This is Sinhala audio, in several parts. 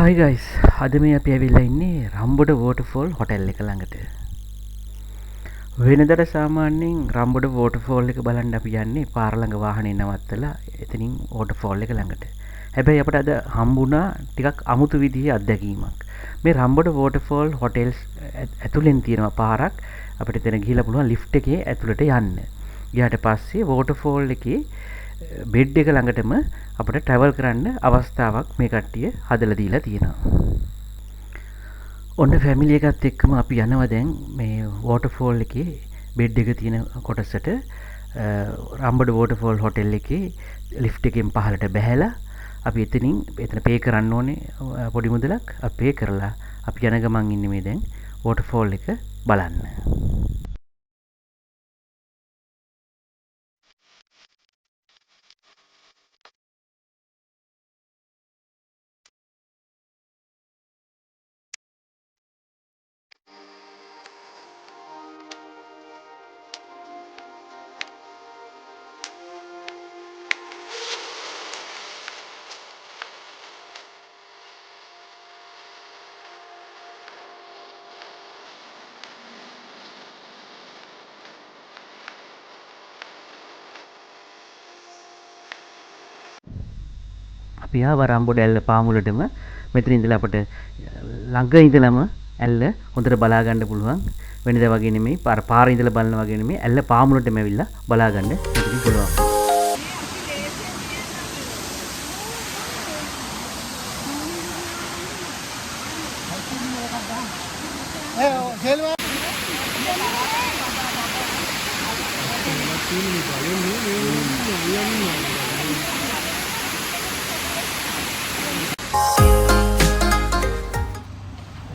Hi guys, අද මේ අපි ඇවිල්ලා ඉන්නේ රම්බොඩ වෝටර්ෆෝල් හොටෙල් එක ළඟට. වෙනදට සාමාන්‍යයෙන් රම්බොඩ වෝටර්ෆෝල් එක බලන්න අපි යන්නේ පාර ළඟ වාහනේ නවත්තලා එතනින් වෝටර්ෆෝල් එක ළඟට. හැබැයි අපිට අද හම්බුණා ටිකක් අමුතු විදිහේ අත්දැකීමක්. මේ රම්බොඩ වෝටර්ෆෝල් හොටෙල්ස් ඇතුලෙන් තියෙනවා පාරක්. අපිට එතන ගිහිල්ලා පුළුවන් ලිෆ්ට් එකේ ඇතුළට යන්න. ගියාට පස්සේ වෝටර්ෆෝල් එකේ බෙඩ් එක ළඟටම අපිට ට්‍රැවල් කරන්න අවස්ථාවක් මේ කට්ටිය හදලා දීලා තියෙනවා. ඔන්න ෆැමිලි එකත් එක්කම අපි යනවා දැන් මේ වෝටර්ෆෝල් එකේ බෙඩ් එක තියෙන කොටසට. රම්බඩ වෝටර්ෆෝල් හොටෙල් එකේ ලිෆ්ට් එකෙන් පහළට බැහැලා අපි එතන පේ කරන්න ඕනේ පොඩි මුදලක්. අපි පේ කරලා අපි යන ගමන් ඉන්නේ මේ දැන් වෝටර්ෆෝල් එක බලන්න. අපි ආව රම්බොඩ ඇල්ල පාමුලටම. මෙතන ඉඳලා අපිට ළඟ ඉඳලම ඇල්ල හොඳට බලා ගන්න පුළුවන්. වෙනදා වගේ නෙමෙයි පාරේ ඉඳලා බලන වගේ නෙමෙයි ඇල්ල පාමුලටම ඇවිල්ලා බලා ගන්න මෙතනින් පුළුවන්.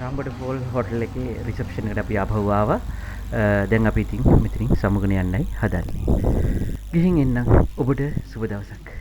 රම්බොඩ ෆෝල් හොටෙල් එකේ රිසෙප්ෂන් එකට අපි ආපහු ආවා. දැන් අපි ඉතින් මෙතනින් සමුගන යන්නයි හදන්නේ. ගිහින් එන්නම්. ඔබට සුබ දවසක්.